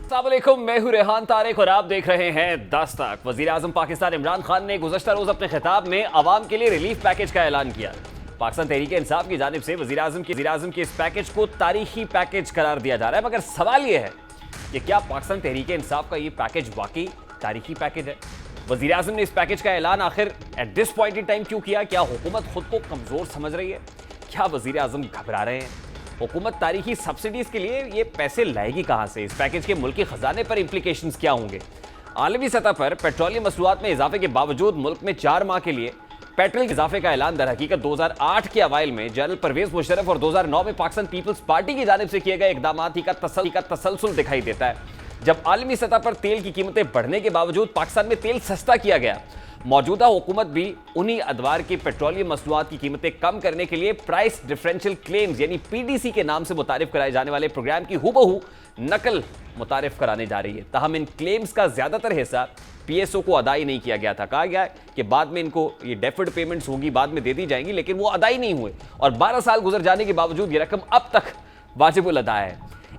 अस्सलामुअलैकुम, मैं हूं रेहान तारिक और आप देख रहे हैं दस्तक। वजीर आजम पाकिस्तान इमरान खान ने गुज़श्ता रोज अपने खिताब में अवाम के लिए रिलीफ पैकेज का ऐलान किया। पाकिस्तान तहरीक इंसाफ की जानिब से वजीर आजम के इस पैकेज को तारीखी पैकेज करार दिया जा रहा है। मगर सवाल यह है कि क्या पाकिस्तान तहरीक इंसाफ का ये पैकेज वाकई तारीखी पैकेज है? वजीर आजम ने इस पैकेज का ऐलान आखिर eight this point in time क्यों किया? क्या हुकूमत खुद को कमजोर समझ रही है? क्या वजीर आजम घबरा रहे हैं? हुकूमत तारीखी सब्सिडीज के लिए ये पैसे लाएगी कहां से? इस पैकेज के मुल्की खजाने पर इंप्लीकेशंस क्या होंगे? आलमी सतह पर पेट्रोलियम मसनूआत में इजाफे के बावजूद मुल्क में 4 माह के लिए पेट्रोल के इजाफे का ऐलान दर हकीकत 2008 के अवाइल में जनरल परवेज मुशर्रफ और 2009 में पाकिस्तान पीपल्स पार्टी की जानिब से किए गए इकदामात का तसलसल दिखाई देता है। जब आलमी सतह पर तेल की कीमतें बढ़ने के बावजूद पाकिस्तान में तेल सस्ता किया गया, मौजूदा हुकूमत भी उन्हीं अदवार की पेट्रोलियम मसनूआत की कीमतें कम करने के लिए प्राइस डिफरेंशियल क्लेम्स यानी पीडीसी के नाम से मुतारिफ कराए जाने वाले प्रोग्राम की हुबहू नकल मुतारिफ कराने जा रही है। ताहम इन क्लेम्स का ज्यादातर हिस्सा पीएसओ को अदा ही नहीं किया गया था। कहा गया है कि बाद में इनको ये डेफर्ड पेमेंट्स होगी, बाद में दे दी जाएंगी, लेकिन वो अदा ही नहीं हुए और 12 साल गुजर जाने के बावजूद ये रकम अब तक वाजिबुल अदा है।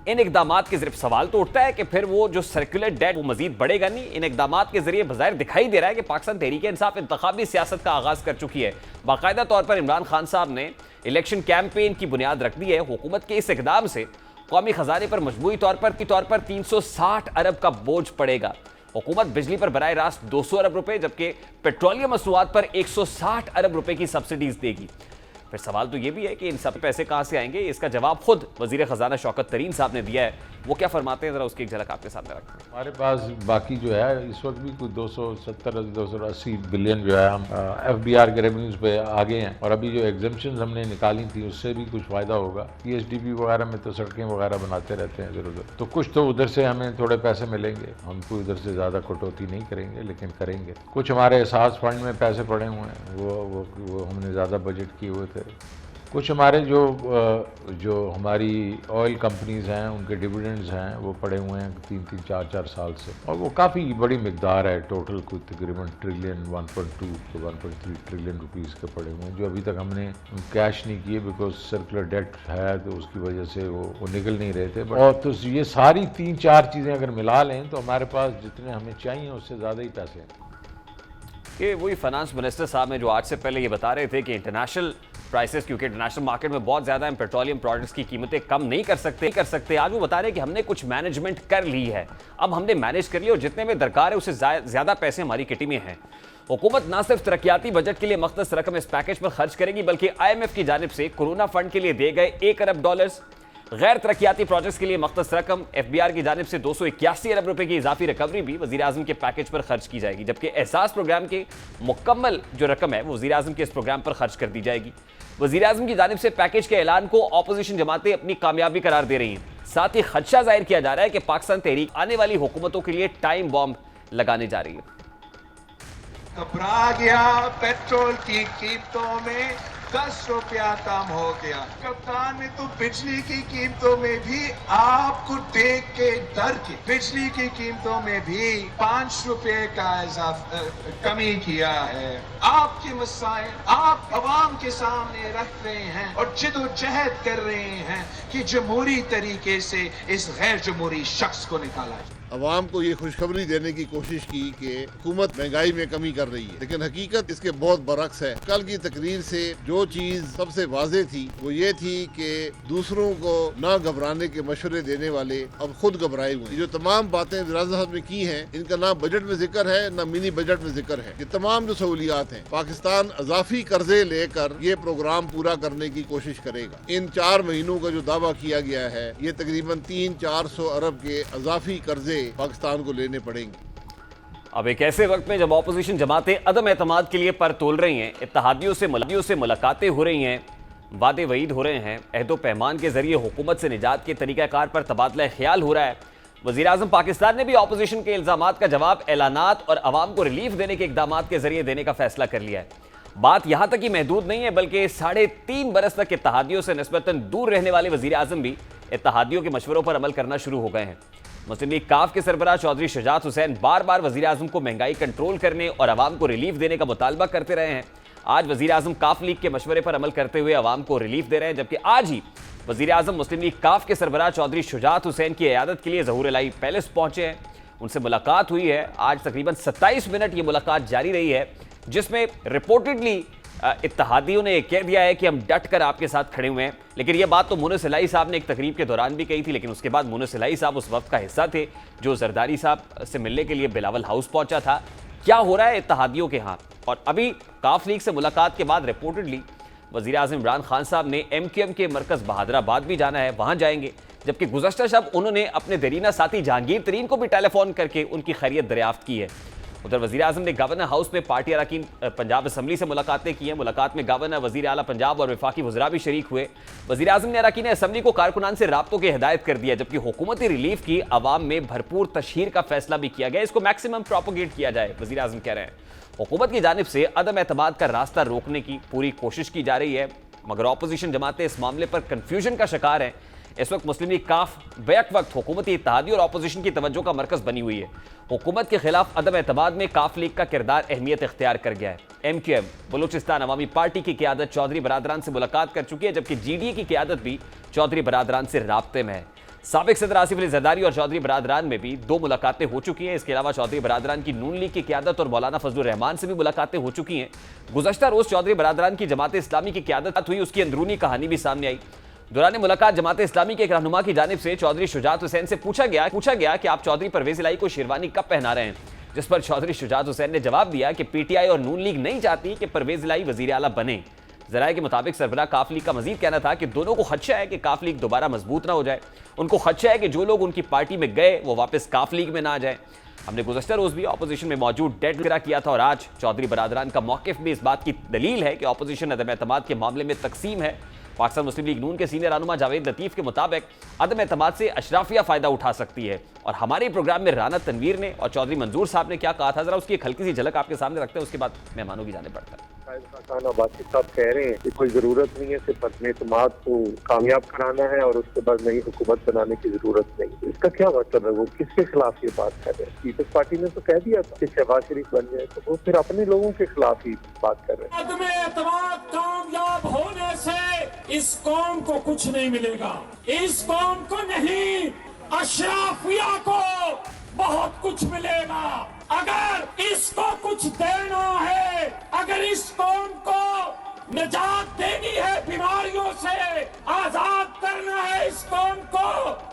इन इकदामात के सिर्फ सवाल तो उठता है कि फिर वो जो सर्कुलर डेट वो मजीद बढ़ेगा नहीं। इन इकदामात के जरिए बज़ाहिर दिखाई दे रहा है कि पाकिस्तान तहरीक इंसाफ इंतखाबी सियासत का आगाज कर चुकी है। बाकायदा तौर पर इमरान खान साहब ने इलेक्शन कैंपेन की बुनियाद रख दी है। हुकूमत के इस इकदाम से कौमी खजाने पर मजबूरी तौर पर 360 अरब का बोझ पड़ेगा। हुकूमत बिजली पर बराह रास्त 200 अरब रुपए जबकि पेट्रोलियम मसनूआत पर 160 अरब रुपए की सब्सिडीज देगी। फिर सवाल तो यह भी है कि इन सब पैसे कहां से आएंगे? इसका जवाब खुद वजीर खजाना शौकत तरीन साहब ने दिया है। वो क्या फरमाते हैं, जरा उसकी एक झलक आपके सामने रखते हैं। हमारे पास बाकी जो है इस वक्त भी कुछ 280 बिलियन जो है हम FBR के रेवेन्यूज पे आगे हैं और अभी जो एग्जम्पशन हमने निकाली थी उससे भी कुछ फायदा होगा। PSDP वगैरह में तो सड़कें वगैरह बनाते रहते हैं इधर उधर, तो कुछ तो उधर से हमें थोड़े पैसे मिलेंगे। हम कोई इधर से ज़्यादा कटौती नहीं करेंगे, लेकिन करेंगे। कुछ हमारे एहसास फंड में पैसे पड़े हुए हैं, वो हमने ज़्यादा बजट किए हुए थे। कुछ हमारे जो हमारी ऑयल कंपनीज हैं उनके डिविडेंड्स हैं वो पड़े हुए हैं 3-3, 4-4 साल से, और वो काफ़ी बड़ी मिकदार है। टोटल कुछ तकरीबन ट्रिलियन 1.2 to 1.3 ट्रिलियन रुपीज़ के पड़े हुए हैं जो अभी तक हमने कैश नहीं किए, बिकॉज सर्कुलर डेट है तो उसकी वजह से वो निकल नहीं रहे थे। और तो ये सारी 3-4 चीज़ें अगर मिला लें तो हमारे पास जितने हमें चाहिए उससे ज़्यादा ही पैसे हैं। कि वही फाइनेंस मिनिस्टर साहब ने जो आज से पहले ये बता रहे थे कि इंटरनेशनल प्राइसेस, क्योंकि इंटरनेशनल मार्केट में बहुत ज्यादा हम पेट्रोलियम प्रोडक्ट्स की कीमतें कम नहीं कर सकते। आज वो बता रहे हैं कि हमने कुछ मैनेजमेंट कर ली है, अब हमने मैनेज कर लिया और जितने में दरकार है उससे ज्यादा पैसे हमारी किटी में हैं। हुकूमत न सिर्फ तरक्याती बजट के लिए मख्तस रकम इस पैकेज पर खर्च करेगी बल्कि IMF की जानिब से कोरोना फंड के लिए दिए गए $1 अरब, गैर तरक्याती प्रोजेक्ट्स के लिए मख्तस रकम FBR की जानिब से 281 अरब रुपए की इजाफी रिकवरी भी वजीर आजम के पैकेज पर खर्च की जाएगी, जबकि एहसास प्रोग्राम के मुकम्मल जो रकम है वो वजीर आजम के इस प्रोग्राम पर खर्च कर दी जाएगी। वजीर आजम की जानिब से पैकेज के ऐलान को ऑपोजिशन जमातें अपनी कामयाबी करार दे रही हैं। साथ ही खदशा जाहिर किया जा रहा है कि पाकिस्तान तहरीक आने वाली हुकूमतों के लिए टाइम बॉम्ब लगाने जा रही है। घबरा गया, पेट्रोल की कीमतों में 10 रुपया कम हो गया। कप्तान ने तो बिजली की कीमतों में भी आपको देख के डर के बिजली की कीमतों में भी 5 रुपए का कमी किया है। आपके मसाइल आप अवाम के सामने रख रहे हैं और जिदोजहद कर रहे हैं कि जमहूरी तरीके से इस गैर जमहूरी शख्स को निकाला जाए। अवाम को ये खुशखबरी देने की कोशिश की कि हुकूमत महंगाई में कमी कर रही है, लेकिन हकीकत इसके बहुत बरक्स है। कल की तकरीर से जो चीज सबसे वाज़ेह थी वो ये थी कि दूसरों को ना घबराने के मशवरे देने वाले अब खुद घबराए हुए। जो तमाम बातें वज़ीर साहब ने की हैं इनका ना बजट में जिक्र है ना मिनी बजट में जिक्र है। ये तमाम जो सहूलियात हैं पाकिस्तान अजाफी कर्जे लेकर ये प्रोग्राम पूरा करने की कोशिश करेगा। इन 4 महीनों का जो दावा किया गया है ये तकरीबन 300-400 अरब के अजाफी कर्जे पाकिस्तान को लेने पड़ेंगे। अब एक ऐसे वक्त में जब ऑपोजिशन जमातें अदम एतमाद के लिए पर तोल रही हैं, इत्तेहादियों से मुलाकातें हो रही हैं, वादे वईद हो रहे हैं, अहदो पैमान के जरिए हुकूमत से निजात के तरीक़ाकार पर तबादला ख्याल हो रहा है, वज़ीर आज़म पाकिस्तान ने भी ऑपोजिशन के इल्ज़ामात का जवाब ऐलानात और अवाम को रिलीफ देने के इक़दामात के जरिए देने का फैसला कर लिया है। बात यहां तक ही महदूद नहीं है बल्कि 3.5 बरस तक इत्तेहादियों से निस्बतन दूर रहने वाले वज़ीर आज़म भी इत्तेहादियों के मशवरों पर अमल करना शुरू हो गए हैं। मुस्लिम लीग काफ के सरबराह चौधरी शुजात हुसैन बार बार वज़ीर आज़म को महंगाई कंट्रोल करने और अवाम को रिलीफ देने का मुतालबा करते रहे हैं। आज वज़ीर आज़म काफ लीग के मशवरे पर अमल करते हुए अवाम को रिलीफ दे रहे हैं, जबकि आज ही वजीर आजम मुस्लिम लीग काफ के सरबराह चौधरी शुजात हुसैन की इयादत के लिए ज़हूर इलाही पैलेस पहुंचे हैं। उनसे मुलाकात हुई है। आज तकरीबन 27 मिनट ये मुलाकात जारी रही है, जिसमें रिपोर्टेडली इत्तेहादियों ने कह दिया है कि हम डट कर आपके साथ खड़े हुए हैं। लेकिन यह बात तो मुनस इलाही साहब ने एक तकरीब के दौरान भी कही थी, लेकिन उसके बाद मुनस इलाही साहब उस वक्त का हिस्सा थे जो जरदारी साहब से मिलने के लिए बिलावल हाउस पहुंचा था। क्या हो रहा है इत्तेहादियों के यहाँ? और अभी काफ लीग से मुलाकात के बाद रिपोर्टेडली वजीर आज़म इमरान खान साहब ने MQM के मरकज़ बहादराबाद भी जाना है, वहाँ जाएंगे। जबकि गुज़श्ता शब उन्होंने अपने दरीना साथी जहांगीर तरीन को भी टेलीफोन करके उनकी खैरियत दरियाफ्त की है। उधर वज़ीर आज़म ने गवर्नर हाउस में पार्टी अरकान पंजाब असम्बली से मुलाकातें की हैं। मुलाकात में गवर्नर, वज़ीर आला पंजाब और वफाकी वज़रा भी शरीक हुए। वज़ीर आज़म ने अरकान असम्बली को कारकुनान से राब्तों की हिदायत कर दिया, जबकि हुकूमती रिलीफ की आवाम में भरपूर तशहीर का फैसला भी किया गया। इसको मैक्सिमम प्रोपोगेट किया जाए। वज़ीर आज़म कह रहे हैं हुकूमत की जानिब से अदम एतमाद का रास्ता रोकने की पूरी कोशिश की जा रही है, मगर अपोजिशन जमातें इस मामले पर कन्फ्यूजन का शिकार हैं। इस वक्त मुस्लिम लीग काफ बैक वक्त हुकूमती इत्तेहादी और अपोजिशन की तवज्जो का मरकज बनी हुई है। हुकूमत के खिलाफ अदम एतमाद में काफ लीग का किरदार अहमियत इख्तियार कर गया है। MQM बलूचिस्तान अवामी पार्टी की क़यादत चौधरी बरादरान से मुलाकात कर चुकी है, जबकि GDA की क़यादत भी चौधरी बरादरान से राब्ते में है। साबिक सदर आसिफ अली जरदारी और चौधरी बरादरान में भी 2 मुलाकातें हो चुकी हैं। इसके अलावा चौधरी बरादरान की नून लीग की क़यादत और मौलाना फजलुर रहमान से भी मुलाकातें हो चुकी हैं। गुज़श्ता रोज़ चौधरी बरादरान की जमात इस्लामी की क़यादत हुई, उसकी अंदरूनी कहानी भी सामने आई। दौरान मुलाकात जमात इस्लामी के एक रहनुमा की जानिब से चौधरी शुजात हुसैन से पूछा गया कि आप चौधरी परवेज़ इलाही को शेरवानी कब पहना रहे हैं, जिस पर चौधरी शुजात हुसैन ने जवाब दिया कि PTI और नून लीग नहीं चाहती कि परवेज़ इलाही वज़ीर आला बने। ज़राए के मुताबिक सरबराह काफ लीग का मजीद कहना था कि दोनों को खदशा है कि काफ लीग दोबारा मजबूत ना हो जाए। उनको खदशा है कि जो लोग उनकी पार्टी में गए वो वापस काफ लीग में ना आ जाए। हमने गुज़श्ता रोज़ भी अपोजिशन में मौजूद डेड किया था और आज चौधरी बरादरान का मौक़िफ़ भी इस बात की दलील है कि अपोजिशन अदम एतमाद के मामले में तकसीम है। पाकिस्तान मुस्लिम लीग नून के सीनियर रहनुमा जावेद लतीफ़ के मुताबिक अदम एतमाद से अशराफिया फ़ायदा उठा सकती है। और हमारे प्रोग्राम में राना तनवीर ने और चौधरी मंजूर साहब ने क्या कहा था, ज़रा उसकी एक हल्की सी झलक आपके सामने रखते हैं, उसके बाद मेहमानों की जाने पड़ता है। बाकी साहब कह रहे हैं कि कोई जरूरत नहीं है, सिर्फ अपने एतमाद को कामयाब कराना है और उसके बाद नई हुकूमत बनाने की जरूरत नहीं। इसका क्या मतलब है? वो किसके खिलाफ ये बात कर रहे हैं? पीपल्स पार्टी ने तो कह दिया था कि शहबाज शरीफ बन जाए, तो वो फिर अपने लोगों के खिलाफ ही बात कर रहे हैं। अदम एतमाद कामयाब होने से इस कौम को कुछ नहीं मिलेगा, इस कौम को नहीं, अशराफिया को बहुत कुछ मिलेगा। अगर इसको कुछ देना है, अगर इस कौम को निजात देनी है, बीमारियों से आजाद करना है, इस कौम को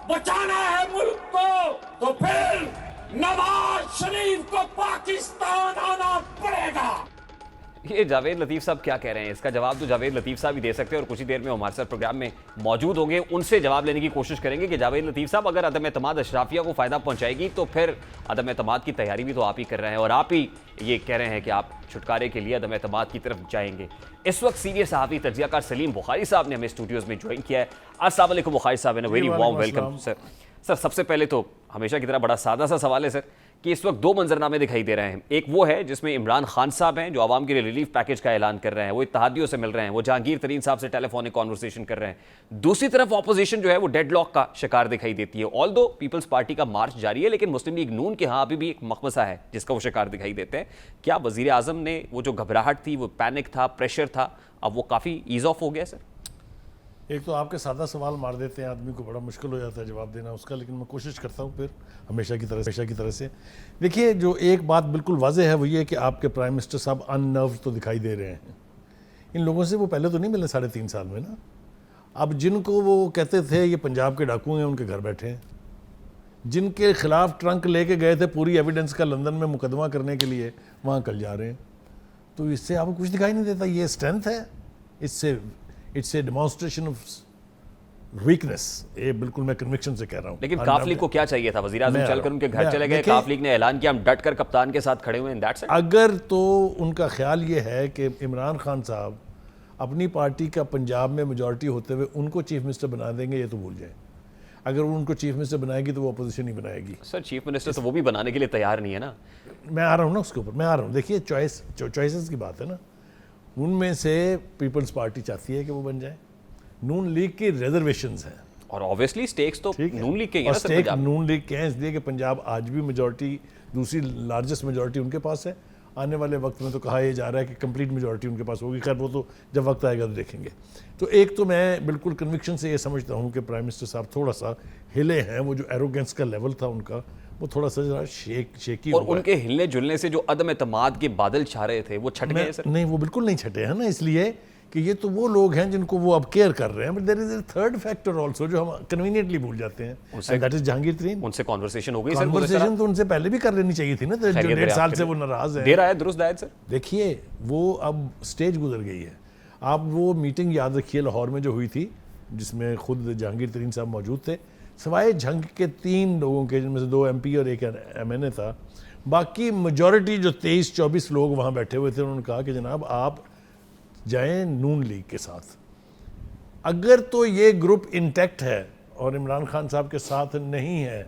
बचाना है, मुल्क को, तो फिर नवाज शरीफ को पाकिस्तान आना पड़ेगा। ये जावेद लतीफ़ साहब क्या कह रहे हैं, इसका जवाब तो जावेद लतीफ़ साहब ही दे सकते हैं और कुछ ही देर में हमारे साथ प्रोग्राम में मौजूद होंगे, उनसे जवाब लेने की कोशिश करेंगे कि जावेद लतीफ़ साहब अगर अदम एतमाद अशराफिया को फ़ायदा पहुंचाएगी तो फिर अदम एतमाद की तैयारी भी तो आप ही कर रहे हैं और आप ही ये कह रहे हैं कि आप छुटकारे के लिए अदम एतमाद की तरफ जाएंगे। इस वक्त सीनियर सहाफ़ी तजियाकार सलीम बुखारी साहब ने हमें स्टूडियोज़ में ज्वाइन किया है। अस्सलाम वालेकुम बुखारी साहब, and very warm welcome sir. Sir सबसे पहले तो हमेशा की तरह बड़ा सादा सा सवाल है सर कि इस वक्त 2 मंजरनामे दिखाई दे रहे हैं। एक वो है जिसमें इमरान खान साहब हैं जो आवाम के लिए रिलीफ पैकेज का ऐलान कर रहे हैं, वो इत्तेहादियों से मिल रहे हैं, वो जहांगीर तरीन साहब से टेलीफोनिक कॉन्वर्सेशन कर रहे हैं। दूसरी तरफ अपोजिशन जो है वो डेडलॉक का शिकार दिखाई देती है। ऑल्दो पीपल्स पार्टी का मार्च जारी है, लेकिन मुस्लिम लीग नून के यहाँ अभी भी एक मखमसा है जिसका वो शिकार दिखाई देते हैं। क्या वजीर आजम ने वो जो घबराहट थी, वो पैनिक था, प्रेशर था, अब वो काफ़ी ईज ऑफ हो गया सर? एक तो आपके सादा सवाल मार देते हैं, आदमी को बड़ा मुश्किल हो जाता है जवाब देना उसका, लेकिन मैं कोशिश करता हूँ फिर हमेशा की तरह से। देखिए, जो एक बात बिल्कुल वाज़ेह है वो ये कि आपके प्राइम मिनिस्टर साहब अननर्व्ड तो दिखाई दे रहे हैं। इन लोगों से वो पहले तो नहीं मिले 3.5 साल में ना। अब जिनको वो कहते थे ये पंजाब के डाकू हैं, उनके घर बैठे हैं। जिनके खिलाफ ट्रंक लेके गए थे पूरी एविडेंस का लंदन में मुकदमा करने के लिए, वहाँ कल जा रहे हैं। तो इससे आपको कुछ दिखाई नहीं देता, ये स्ट्रेंथ है, इससे it's a demonstration of weakness. ये बिल्कुल मैं कन्विक्शन से कह रहा हूँ। लेकिन काफ लीग को क्या चाहिए था? वज़ीर आज़म चलकर उनके घर चले गए, काफ लीग ने ऐलान किया हम डट कर कप्तान के साथ खड़े हुए हैं, दैट्स इट। अगर तो उनका ख्याल ये है कि इमरान खान साहब अपनी पार्टी का पंजाब में मेजॉरिटी होते हुए उनको चीफ मिनिस्टर बना देंगे, ये तो भूल जाए। अगर वो उनको चीफ मिनिस्टर बनाएगी तो वो अपोजिशन ही बनाएगी। सर चीफ मिनिस्टर तो वो भी बनाने के लिए तैयार नहीं है ना। मैं आ रहा हूँ ना उसके ऊपर, मैं आ रहा हूँ। देखिए, चॉइसेस की बात है ना, उनमें से पीपल्स पार्टी चाहती है कि वो बन जाए। नून लीग की रिजर्वेशंस हैं और ऑब्वियसली स्टेक्स तो नून लीग के हैं। और स्टेक नून लीग के हैं, इसलिए कि पंजाब आज भी मेजॉरिटी, दूसरी लार्जेस्ट मेजॉरिटी उनके पास है। आने वाले वक्त में तो कहा यह जा रहा है कि कंप्लीट मेजॉरिटी उनके पास होगी। खैर वो तो जब वक्त आएगा तो देखेंगे। तो एक तो मैं बिल्कुल कन्विक्शन से ये समझता हूँ कि प्राइम मिनिस्टर साहब थोड़ा सा हिले हैं। वो जो एरोगेंस का लेवल था उनका वो थोड़ा सा जरा शेकी और उनके हिलने जुलने से जो अदम एतमाद के बादल छा रहे थे वो छट गए सर? नहीं, वो बिल्कुल नहीं छटे हैं ना, इसलिए कि ये तो वो लोग हैं जिनको वो अब केयर कर रहे हैं। But there is a third factor also जो हम कन्वीनियंटली भूल जाते हैं, एंड दैट इज जहांगीर तरीन। उनसे कॉन्वर्सेशन हो गई सर? कॉन्वर्सेशन तो उनसे पहले भी कर लेनी चाहिए थी ना, जो 1.5 साल से वो नाराज है। देर आया दुरुस्त आया सर। देखिए वो अब स्टेज गुजर गई है। आप वो मीटिंग याद रखिए लाहौर में जो हुई थी, जिसमें खुद जहांगीर तरीन साहब मौजूद थे, सिवाय झंग के 3 लोगों के, जिनमें से 2 MP और 1 MNA था, बाकी मेजॉरिटी जो 23-24 लोग वहाँ बैठे हुए थे, उन्होंने कहा कि जनाब आप जाएं नून लीग के साथ। अगर तो ये ग्रुप इंटैक्ट है और इमरान खान साहब के साथ नहीं है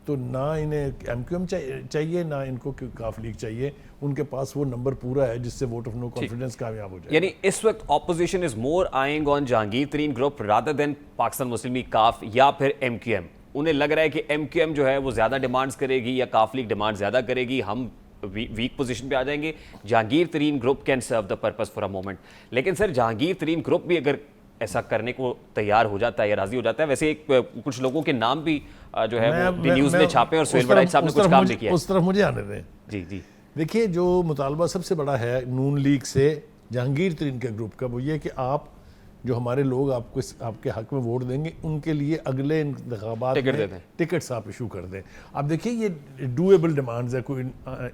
तो ना इन्हें MQM चाहिए ना इनको काफ लीग चाहिए। उनके पास वो नंबर पूरा है जिससे वोट ऑफ नो कॉन्फिडेंस कामयाब हो जाए। यानी इस वक्त opposition is more eyeing on Jahangir Tareen group rather than Pakistan Muslim league काफ या फिर MQM। उन्हें लग रहा है कि MQM जो है वो ज्यादा डिमांड्स करेगी या काफ लीग डिमांड ज्यादा करेगी, हम वीक पोजीशन पे आ जाएंगे। Jahangir Tareen group can serve the purpose for a moment. लेकिन सर जहांगीर तरीन ग्रुप भी अगर ऐसा करने को तैयार हो जाता है या राजी हो जाता है, वैसे एक कुछ लोगों के नाम भी जो है वो न्यूज में छापे और सुहेल वड़ाई साहब ने कुछ काम भी किया। उस तरफ मुझे आने दें। जी जी देखिए जो मुतालबा सबसे बड़ा है नून लीग से जहांगीर तरीन के ग्रुप का, वो ये कि आप जो हमारे लोग आपको आपके हक में वोट देंगे उनके लिए अगले इंतखाबात में टिकट्स आप इशू कर दें। अब देखिए ये डूएबल डिमांड्स है, कोई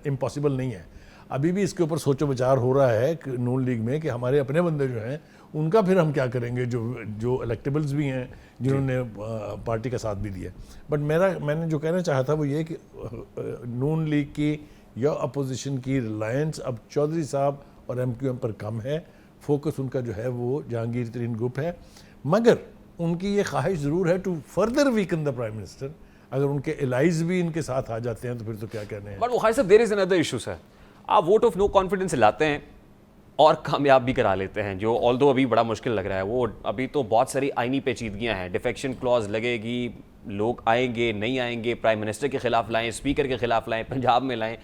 इम्पॉसिबल नहीं है। अभी भी इसके ऊपर सोचो विचार हो रहा है नून लीग में कि हमारे अपने बंदे जो हैं उनका फिर हम क्या करेंगे, जो इलेक्टेबल्स भी हैं जिन्होंने पार्टी का साथ भी दिया। बट मैंने जो कहना चाहा था वो ये कि नून लीग की या अपोजिशन की रिलायंस अब चौधरी साहब और MQM पर कम है। फोकस उनका जो है वो जहांगीर तरीन ग्रुप है। मगर उनकी ये ख्वाहिश ज़रूर है to further weaken the prime minister. अगर उनके एलाइज भी इनके साथ आ जाते हैं तो फिर तो क्या कहने हैं। बट वो Khalid sahab there is another issue sir. आप वोट ऑफ नो कॉन्फिडेंस लाते हैं और कामयाब भी करा लेते हैं, जो ऑल्दो अभी बड़ा मुश्किल लग रहा है। वो अभी तो बहुत सारी आईनी पेचीदगियां हैं, डिफेक्शन क्लॉज लगेगी, लोग आएंगे नहीं आएंगे, प्राइम मिनिस्टर के खिलाफ लाएं, स्पीकर के खिलाफ लाएं, पंजाब में लाएं,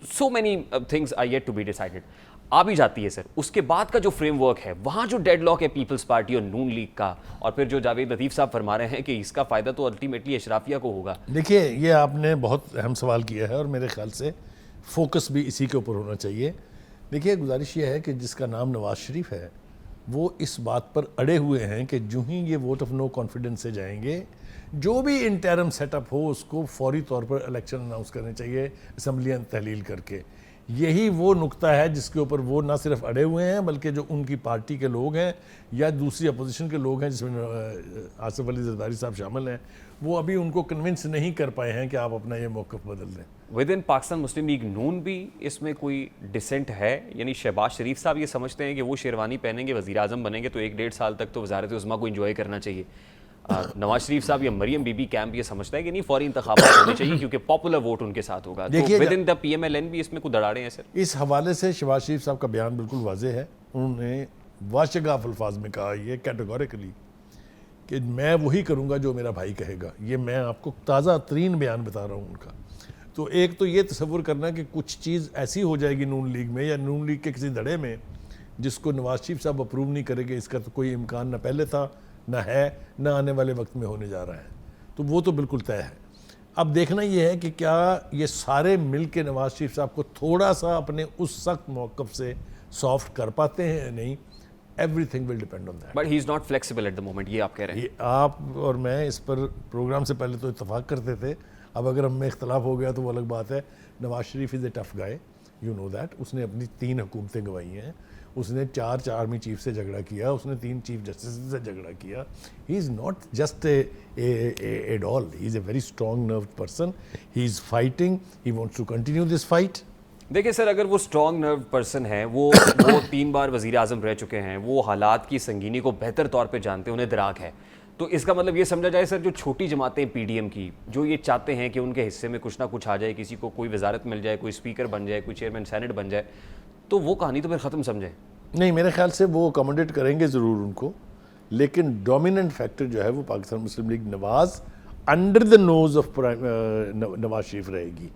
so many things are yet to be decided. आ भी जाती है सर, उसके बाद का जो फ्रेमवर्क है वहाँ जो डेडलॉक है पीपल्स पार्टी और नून लीग का, और फिर जो जावेद लतीफ़ साहब फरमा रहे हैं कि इसका फ़ायदा तो अल्टीमेटली अशराफिया को होगा। देखिए ये आपने बहुत अहम सवाल किया है और मेरे ख्याल से फोकस भी इसी के ऊपर होना चाहिए। देखिए गुजारिश ये है कि जिसका नाम नवाज शरीफ है वो इस बात पर अड़े हुए हैं कि जो ही ये वोट ऑफ नो कॉन्फिडेंस से जाएंगे, जो भी इंटरम सेटअप हो उसको फौरी तौर पर इलेक्शन अनाउंस करने चाहिए असम्बलियाँ तहलील करके। यही वो नुक्ता है जिसके ऊपर वो ना सिर्फ अड़े हुए हैं बल्कि जो उनकी पार्टी के लोग हैं या दूसरी अपोजिशन के लोग हैं जिसमें आसिफ अली जरदारी साहब शामिल हैं, वो अभी उनको कन्विंस नहीं कर पाए हैं कि आप अपना ये मौक़िफ़ बदल दें। विद इन पाकिस्तान मुस्लिम लीग नून भी इसमें कोई डिसेंट है? यानी शहबाज शरीफ साहब ये समझते हैं कि वो शेरवानी पहनेंगे वज़ीर आज़म बनेंगे तो 1-1.5 साल तक तो वज़ारत उज़्मा को इंजॉय करना चाहिए। नवाज शरीफ साहब या मरियम बीबी कैंप ये समझता है कि नहीं फौरी इंतखाबात होने चाहिए क्योंकि पॉपुलर वोट उनके साथ होगा। तो विद इन द PMLN भी इसमें कुछ दरारें हैं सर? इस हवाले से शहबाज शरीफ साहब का बयान बिल्कुल वाज़ेह है। उन्होंने वाशगाफ अल्फाज में कहा ये कैटेगोरिकली कि मैं वही करूँगा जो मेरा भाई कहेगा। ये मैं आपको ताज़ा तरीन बयान बता रहा हूँ उनका। तो एक तो ये तसव्वुर करना कि कुछ चीज़ ऐसी हो जाएगी नून लीग में या नून लीग के किसी धड़े में जिसको नवाज शरीफ साहब अप्रूव नहीं करेंगे, इसका तो कोई इम्कान न पहले था ना है ना आने वाले वक्त में होने जा रहा है। तो वो तो बिल्कुल तय है। अब देखना ये है कि क्या ये सारे मिल के नवाज शरीफ साहब को थोड़ा सा अपने उस सख्त मौक़िफ़ से सॉफ्ट कर पाते हैं या नहीं। Everything will depend on that. But he is not flexible at the moment, ये आप कह रहे हैं। आप और मैं इस पर प्रोग्राम से पहले तो इत्तफाक करते थे, अब अगर हम में इख्तलाफ हो गया तो वो अलग बात है। Nawaz Sharif is a tough guy, you know that. उसने अपनी 3 हुकूमतें गंवाई हैं, उसने 4 आर्मी चीफ से झगड़ा किया, उसने 3 चीफ जस्टिस से झगड़ा किया। He is not just a doll, he is a very strong nerve person. He is fighting, he wants to continue this fight. देखिए सर, अगर वो स्ट्रॉन्ग नर्व पर्सन है, वो 3 बार वज़ीर आज़म रह चुके हैं, वो हालात की संगीनी को बेहतर तौर पे जानते हैं, उन्हें दराक है, तो इसका मतलब ये समझा जाए सर जो छोटी जमातें PDM की जो ये चाहते हैं कि उनके हिस्से में कुछ ना कुछ आ जाए, किसी को कोई वजारत मिल जाए, कोई स्पीकर बन जाए, कोई चेयरमैन सेनेट बन जाए, तो वो कहानी तो फिर ख़त्म समझे। नहीं, मेरे ख्याल से वो अकोमोडेट करेंगे ज़रूर उनको, लेकिन डोमिनेंट फैक्टर जो है वो Pakistan Muslim League Nawaz under the nose of Nawaz Sharif रहेगी।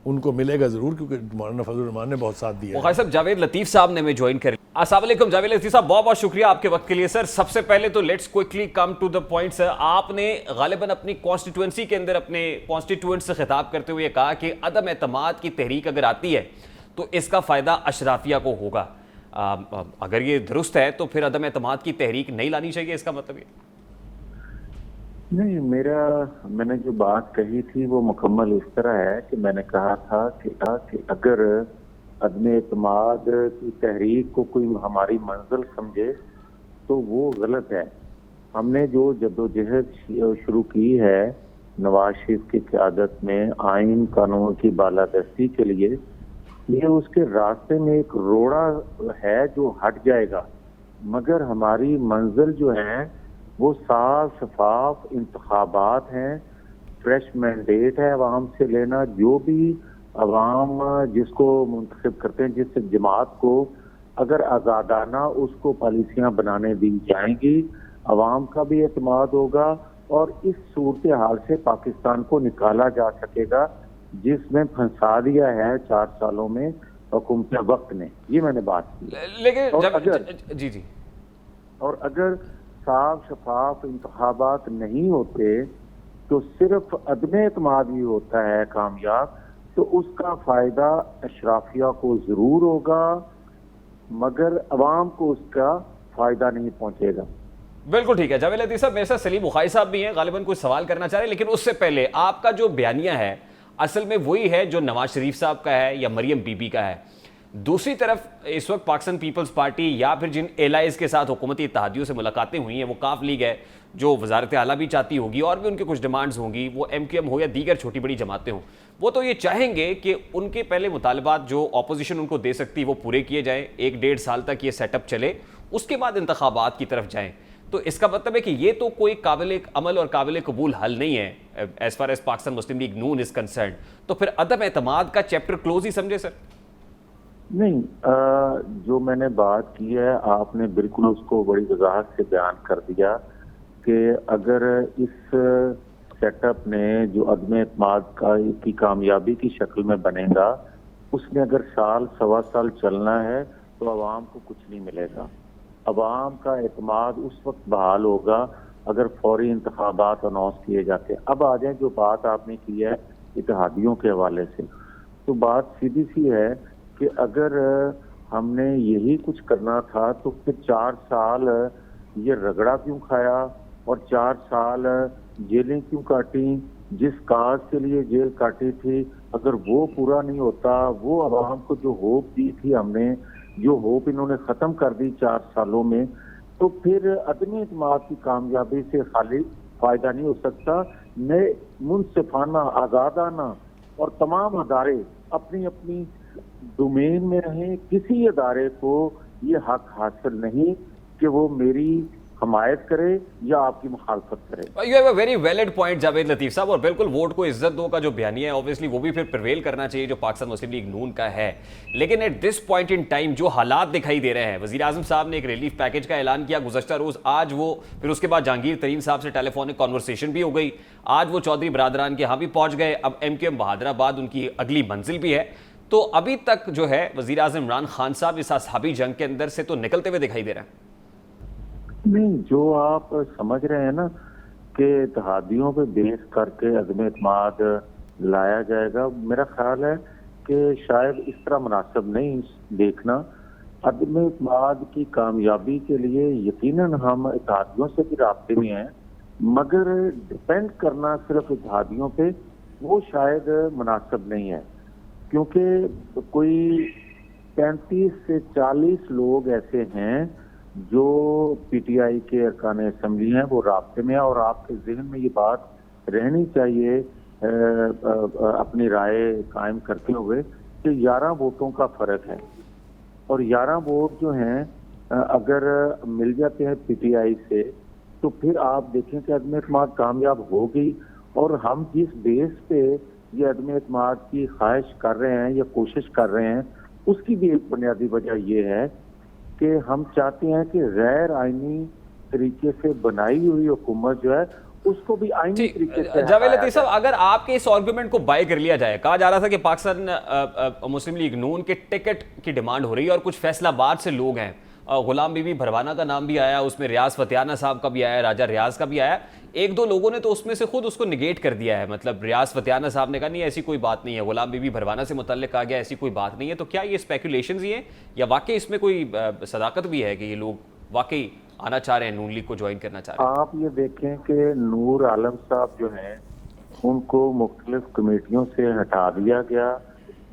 उनको मिलेगा ज़रूर, क्योंकि मौलाना फजल रहमान ने बहुत साथ दिया है। मुखालिफ साहब जावेद लतीफ़ साहब ने हमें ज्वाइन कर लिया। अस्सलाम वालेकुम जावेद लतीफ़ साहब, बहुत बहुत शुक्रिया आपके वक्त के लिए सर। सबसे पहले तो let's quickly come to the point sir. आपने गालिबन अपनी कॉन्स्टिट्यूंसी के अंदर अपने कॉन्स्टिट्यूएंट से खिताब करते हुए कहा कि अदम एतमाद की तहरीक अगर आती है तो इसका फ़ायदा अशराफिया को होगा। अगर ये दुरुस्त है तो फिर अदम एतमाद की तहरीक नहीं लानी चाहिए, इसका मतलब ये? नहीं, मैंने जो बात कही थी वो मुकम्मल इस तरह है कि मैंने कहा था कि अगर अदम एतमाद की तहरीक को कोई हमारी मंजिल समझे तो वो गलत है। हमने जो जद्दोजहद शुरू की है नवाज शरीफ की क़यादत में आइन कानून की बालादस्ती के लिए, ये उसके रास्ते में एक रोड़ा है जो हट जाएगा, मगर हमारी मंजिल जो है वो साफ शफाफ इंतखाबात हैं, फ्रेश मैंडेट है अवाम से लेना। जो भी अवाम जिसको मुंतखब करते हैं, जिस जमात को अगर आज़ादाना उसको पॉलिसियां बनाने दी जाएंगी, अवाम का भी एतमाद होगा और इस सूरत हाल से पाकिस्तान को निकाला जा सकेगा जिसमें फंसा दिया है 4 सालों में हुकूमत वक्त ने। ये मैंने बात की। लेकिन और अगर साफ शफाफ इंतखाबात नहीं होते तो सिर्फ अदम एतमाद ही होता है कामयाब, तो उसका फायदा अशराफिया को जरूर होगा मगर अवाम को उसका फायदा नहीं पहुंचेगा। बिल्कुल ठीक है जावेद लतीफ़ साहब। मेरे साथ सलीम बुखारी साहब भी हैं, गालिबन कुछ सवाल करना चाह रहे हैं, लेकिन उससे पहले आपका जो बयानिया है असल में वही है जो नवाज शरीफ साहब का है या मरियम बीबी का है। दूसरी तरफ इस वक्त पाकिस्तान पीपल्स पार्टी या फिर जिन एलाइज के साथ हुकूमती इत्तेहादियों से मुलाकातें हुई हैं, वो काफ लीग है जो वजारत आला भी चाहती होगी और भी उनकी कुछ डिमांड्स होंगी, वो MQM हो या दीगर छोटी बड़ी जमातें हों, वो तो ये चाहेंगे कि उनके पहले मुतालबात जो अपोजिशन उनको दे सकती वो पूरे किए जाएँ, 1-1.5 साल तक ये सेटअप चले, उसके बाद इंतखाबात की तरफ जाएँ। तो इसका मतलब है कि ये तो कोई काबिल अमल और काबिल कबूल हल नहीं है as far as Pakistan Muslim League Noon is concern. तो फिर अदम एतमाद का चैप्टर क्लोज ही समझे सर? नहीं, जो मैंने बात की है आपने बिल्कुल उसको बड़ी वजाहत से बयान कर दिया कि अगर इस सेटअप ने जो अदम एतमाद की कामयाबी की शक्ल में बनेगा, उसने अगर साल सवा साल चलना है तो आवाम को कुछ नहीं मिलेगा। अवाम का एतमाद उस वक्त बहाल होगा अगर फौरी इंतखाबात अनाउंस किए जाते हैं। अब आ जाए जो बात आपने की है इत्तेहादियों के हवाले से, तो बात सीधी सी है कि अगर हमने यही कुछ करना था तो फिर 4 साल ये रगड़ा क्यों खाया और 4 साल जेलें क्यों काटी? जिस काज के लिए जेल काटी थी, अगर वो पूरा नहीं होता, वो अवाम को जो होप दी थी हमने, जो होप इन्होंने खत्म कर दी 4 सालों में, तो फिर अदम एतमाद की कामयाबी से खाली फायदा नहीं हो सकता। नए मुनसिफाना, आज़ादाना और तमाम अदारे अपनी अपनी डोमेन में रहें। किसी अदारे को ये हक हासिल नहीं कि वो मेरी हमायत करे या आपकी मुखालफत करे। You have a very valid point Javed Latif sahab, और बिल्कुल वोट को इज्जत दो का जो बयानिया है ऑब्वियसली वो भी फिर प्रिवेल करना चाहिए जो पाकिस्तान मुस्लिम लीग नून का है। लेकिन eight this point in time जो हालात दिखाई दे रहे हैं, वज़ीर आज़म साहब ने एक रिलीफ पैकेज का ऐलान किया गुज़श्ता रोज़, आज वो फिर उसके बाद जहांगीर तरीन साहब से टेलीफोनिक कॉन्वर्सेशन भी हो गई, आज वो चौधरी बरादरान के यहाँ भी पहुँच गए, अब MQM बहादराबाद उनकी अगली मंजिल भी है। तो अभी तक जो है वज़ीर आज़म इमरान खान साहब इस असहाबी जंग के अंदर से तो निकलते हुए दिखाई दे रहे हैं। नहीं, जो आप समझ रहे हैं ना कि इत्तेहादियों पे बेस करके अदम एतमाद लाया जाएगा, मेरा ख्याल है कि शायद इस तरह मुनासिब नहीं देखना। अदम एतमाद की कामयाबी के लिए यकीनन हम इत्तेहादियों से भी राब्ते में हैं, मगर डिपेंड करना सिर्फ इत्तेहादियों पे वो शायद मुनासिब नहीं है, क्योंकि कोई 35 से 40 लोग ऐसे हैं जो PTI के अरकान असम्बली हैं, वो राब्ते में है। और आपके जहन में ये बात रहनी चाहिए अपनी राय कायम करते हुए कि 11 वोटों का फर्क है, और 11 वोट जो हैं अगर मिल जाते हैं PTI से तो फिर आप देखें कि अदम एतमाद कामयाब होगी। और हम जिस बेस पे ये अदम एतमाद की ख्वाहिश कर रहे हैं या कोशिश कर रहे हैं, उसकी भी एक बुनियादी वजह ये है कि हम चाहते हैं कि गैर आइनी तरीके से बनाई हुई हुकूमत जो है उसको भी आईनी तरीके से जावेद लतीफ साहब, अगर आपके इस आर्गुमेंट को बाय कर लिया जाए, कहा जा रहा था कि पाकिस्तान मुस्लिम लीग नून के टिकट की डिमांड हो रही है और कुछ फैसलाबाद से लोग हैं, गुलाम बीबी भरवाना का नाम भी आया, उसमें रियाज फतियाना साहब का भी आया, राजा रियाज का भी आया, एक दो लोगों ने तो उसमें से खुद उसको निगेट कर दिया है। मतलब रियाज फतियाना साहब ने कहा नहीं ऐसी कोई बात नहीं है, गुलाम बीबी भरवाना से मुतल्लिक कहा गया ऐसी कोई बात नहीं है। तो क्या ये स्पेकुलेशन ही है या वाकई इसमें कोई सदाकत भी है कि ये लोग वाकई आना चाह रहे हैं, नून लीग को ज्वाइन करना चाह रहे हैं? आप ये देखें कि नूर आलम साहब जो हैं उनको मुख्तलिफ कमेटियों से हटा दिया गया,